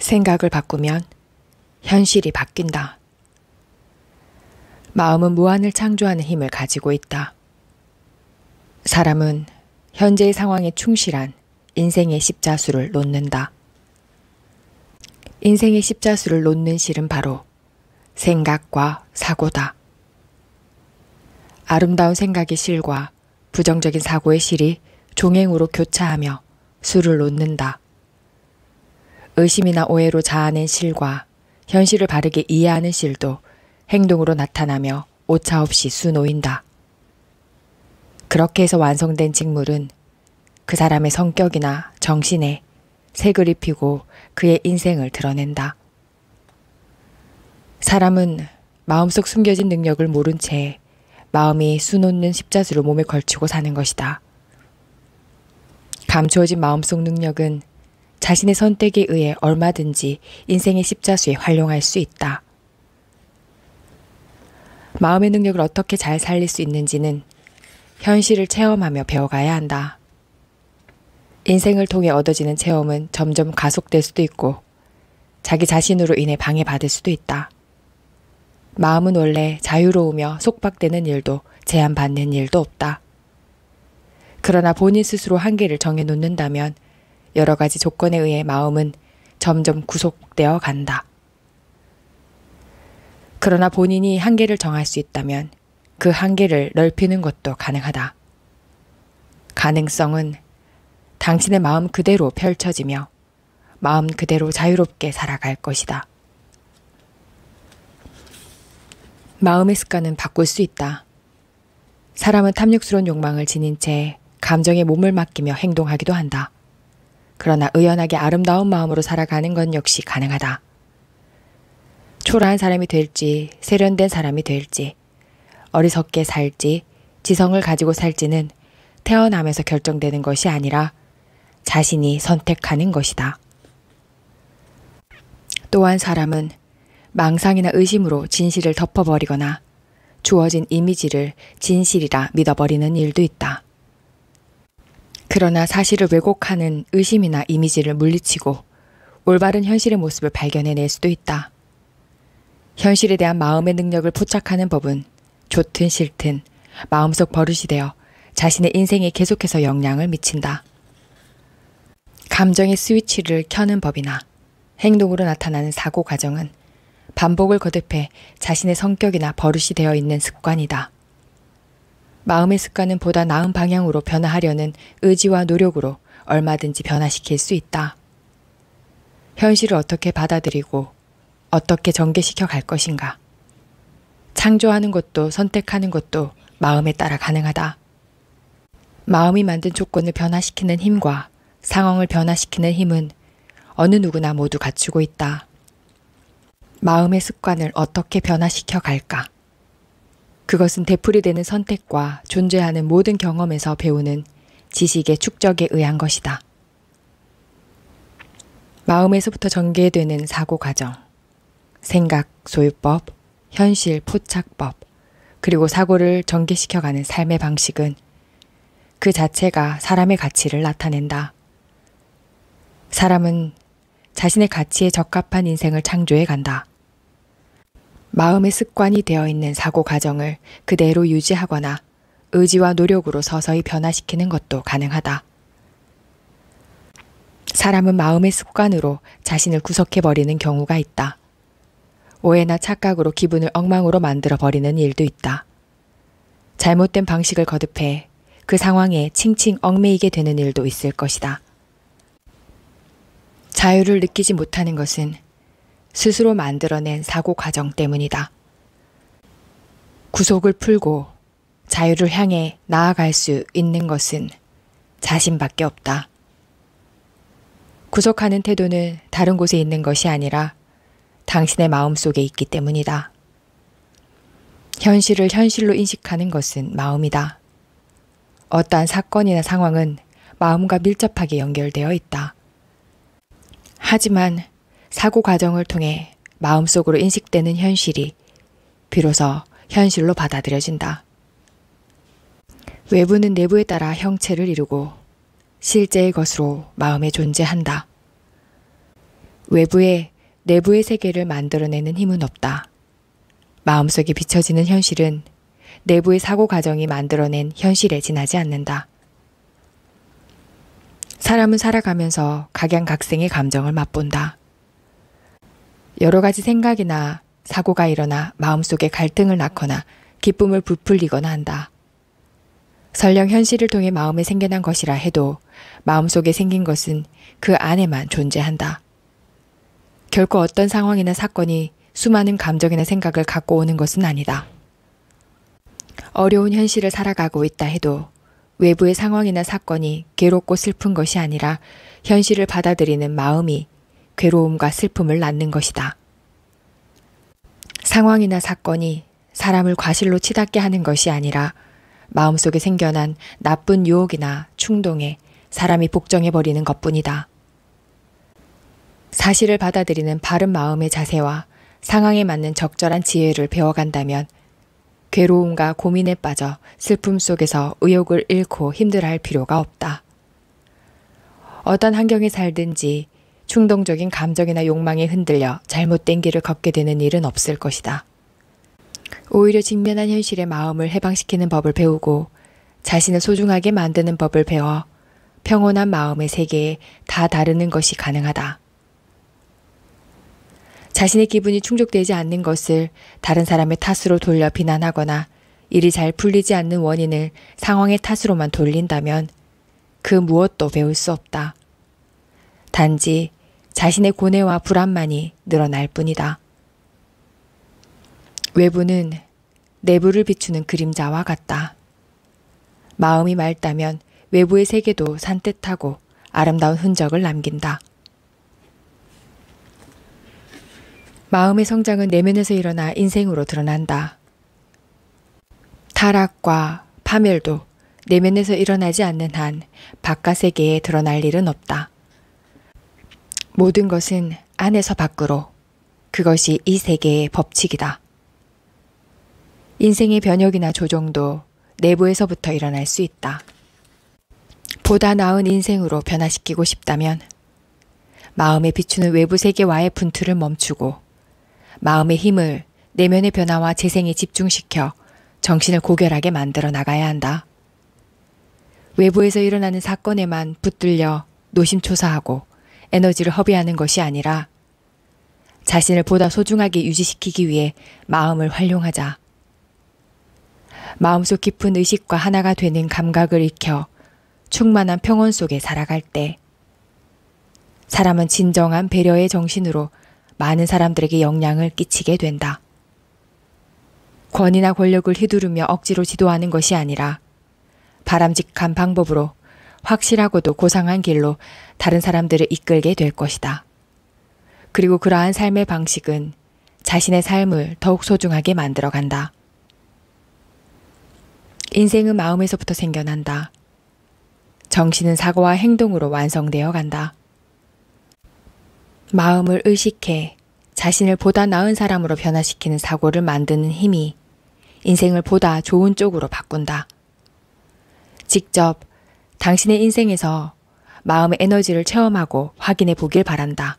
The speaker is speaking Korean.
생각을 바꾸면 현실이 바뀐다. 마음은 무한을 창조하는 힘을 가지고 있다. 사람은 현재의 상황에 충실한 인생의 십자수를 놓는다. 인생의 십자수를 놓는 실은 바로 생각과 사고다. 아름다운 생각의 실과 부정적인 사고의 실이 종행으로 교차하며 수를 놓는다. 의심이나 오해로 자아낸 실과 현실을 바르게 이해하는 실도 행동으로 나타나며 오차 없이 수 놓인다. 그렇게 해서 완성된 직물은 그 사람의 성격이나 정신에 색을 입히고 그의 인생을 드러낸다. 사람은 마음속 숨겨진 능력을 모른 채 마음이 수놓는 십자수를 몸에 걸치고 사는 것이다. 감추어진 마음속 능력은 자신의 선택에 의해 얼마든지 인생의 십자수에 활용할 수 있다. 마음의 능력을 어떻게 잘 살릴 수 있는지는 현실을 체험하며 배워가야 한다. 인생을 통해 얻어지는 체험은 점점 가속될 수도 있고 자기 자신으로 인해 방해받을 수도 있다. 마음은 원래 자유로우며 속박되는 일도 제한받는 일도 없다. 그러나 본인 스스로 한계를 정해놓는다면 여러 가지 조건에 의해 마음은 점점 구속되어 간다. 그러나 본인이 한계를 정할 수 있다면 그 한계를 넓히는 것도 가능하다. 가능성은 당신의 마음 그대로 펼쳐지며 마음 그대로 자유롭게 살아갈 것이다. 마음의 습관은 바꿀 수 있다. 사람은 탐욕스러운 욕망을 지닌 채 감정에 몸을 맡기며 행동하기도 한다. 그러나 의연하게 아름다운 마음으로 살아가는 건 역시 가능하다. 초라한 사람이 될지 세련된 사람이 될지 어리석게 살지 지성을 가지고 살지는 태어나면서 결정되는 것이 아니라 자신이 선택하는 것이다. 또한 사람은 망상이나 의심으로 진실을 덮어버리거나 주어진 이미지를 진실이라 믿어버리는 일도 있다. 그러나 사실을 왜곡하는 의심이나 이미지를 물리치고 올바른 현실의 모습을 발견해낼 수도 있다. 현실에 대한 마음의 능력을 포착하는 법은 좋든 싫든 마음속 버릇이 되어 자신의 인생에 계속해서 영향을 미친다. 감정의 스위치를 켜는 법이나 행동으로 나타나는 사고 과정은 반복을 거듭해 자신의 성격이나 버릇이 되어 있는 습관이다. 마음의 습관은 보다 나은 방향으로 변화하려는 의지와 노력으로 얼마든지 변화시킬 수 있다. 현실을 어떻게 받아들이고 어떻게 전개시켜 갈 것인가. 창조하는 것도 선택하는 것도 마음에 따라 가능하다. 마음이 만든 조건을 변화시키는 힘과 상황을 변화시키는 힘은 어느 누구나 모두 갖추고 있다. 마음의 습관을 어떻게 변화시켜 갈까? 그것은 되풀이되는 선택과 존재하는 모든 경험에서 배우는 지식의 축적에 의한 것이다. 마음에서부터 전개되는 사고 과정, 생각 소유법, 현실 포착법, 그리고 사고를 전개시켜가는 삶의 방식은 그 자체가 사람의 가치를 나타낸다. 사람은 자신의 가치에 적합한 인생을 창조해 간다. 마음의 습관이 되어 있는 사고 과정을 그대로 유지하거나 의지와 노력으로 서서히 변화시키는 것도 가능하다. 사람은 마음의 습관으로 자신을 구속해버리는 경우가 있다. 오해나 착각으로 기분을 엉망으로 만들어버리는 일도 있다. 잘못된 방식을 거듭해 그 상황에 칭칭 얽매이게 되는 일도 있을 것이다. 자유를 느끼지 못하는 것은 스스로 만들어낸 사고 과정 때문이다. 구속을 풀고 자유를 향해 나아갈 수 있는 것은 자신밖에 없다. 구속하는 태도는 다른 곳에 있는 것이 아니라 당신의 마음속에 있기 때문이다. 현실을 현실로 인식하는 것은 마음이다. 어떠한 사건이나 상황은 마음과 밀접하게 연결되어 있다. 하지만 사고 과정을 통해 마음속으로 인식되는 현실이 비로소 현실로 받아들여진다. 외부는 내부에 따라 형체를 이루고 실제의 것으로 마음에 존재한다. 외부에 내부의 세계를 만들어내는 힘은 없다. 마음속에 비춰지는 현실은 내부의 사고 과정이 만들어낸 현실에 지나지 않는다. 사람은 살아가면서 각양각색의 감정을 맛본다. 여러 가지 생각이나 사고가 일어나 마음속에 갈등을 낳거나 기쁨을 부풀리거나 한다. 설령 현실을 통해 마음에 생겨난 것이라 해도 마음속에 생긴 것은 그 안에만 존재한다. 결코 어떤 상황이나 사건이 수많은 감정이나 생각을 갖고 오는 것은 아니다. 어려운 현실을 살아가고 있다 해도 외부의 상황이나 사건이 괴롭고 슬픈 것이 아니라 현실을 받아들이는 마음이 괴로움과 슬픔을 낳는 것이다. 상황이나 사건이 사람을 과실로 치닫게 하는 것이 아니라 마음속에 생겨난 나쁜 유혹이나 충동에 사람이 복종해버리는 것뿐이다. 사실을 받아들이는 바른 마음의 자세와 상황에 맞는 적절한 지혜를 배워간다면 괴로움과 고민에 빠져 슬픔 속에서 의욕을 잃고 힘들어할 필요가 없다. 어떤 환경에 살든지 충동적인 감정이나 욕망에 흔들려 잘못된 길을 걷게 되는 일은 없을 것이다. 오히려 직면한 현실의 마음을 해방시키는 법을 배우고 자신을 소중하게 만드는 법을 배워 평온한 마음의 세계에 다 다루는 것이 가능하다. 자신의 기분이 충족되지 않는 것을 다른 사람의 탓으로 돌려 비난하거나 일이 잘 풀리지 않는 원인을 상황의 탓으로만 돌린다면 그 무엇도 배울 수 없다. 단지 자신의 고뇌와 불안만이 늘어날 뿐이다. 외부는 내부를 비추는 그림자와 같다. 마음이 맑다면 외부의 세계도 산뜻하고 아름다운 흔적을 남긴다. 마음의 성장은 내면에서 일어나 인생으로 드러난다. 타락과 파멸도 내면에서 일어나지 않는 한 바깥 세계에 드러날 일은 없다. 모든 것은 안에서 밖으로, 그것이 이 세계의 법칙이다. 인생의 변혁이나 조정도 내부에서부터 일어날 수 있다. 보다 나은 인생으로 변화시키고 싶다면 마음에 비추는 외부 세계와의 분투를 멈추고 마음의 힘을 내면의 변화와 재생에 집중시켜 정신을 고결하게 만들어 나가야 한다. 외부에서 일어나는 사건에만 붙들려 노심초사하고 에너지를 허비하는 것이 아니라 자신을 보다 소중하게 유지시키기 위해 마음을 활용하자. 마음속 깊은 의식과 하나가 되는 감각을 익혀 충만한 평온 속에 살아갈 때 사람은 진정한 배려의 정신으로 많은 사람들에게 영향을 끼치게 된다. 권위나 권력을 휘두르며 억지로 지도하는 것이 아니라 바람직한 방법으로 확실하고도 고상한 길로 다른 사람들을 이끌게 될 것이다. 그리고 그러한 삶의 방식은 자신의 삶을 더욱 소중하게 만들어간다. 인생은 마음에서부터 생겨난다. 정신은 사고와 행동으로 완성되어 간다. 마음을 의식해 자신을 보다 나은 사람으로 변화시키는 사고를 만드는 힘이 인생을 보다 좋은 쪽으로 바꾼다. 직접 당신의 인생에서 마음의 에너지를 체험하고 확인해 보길 바란다.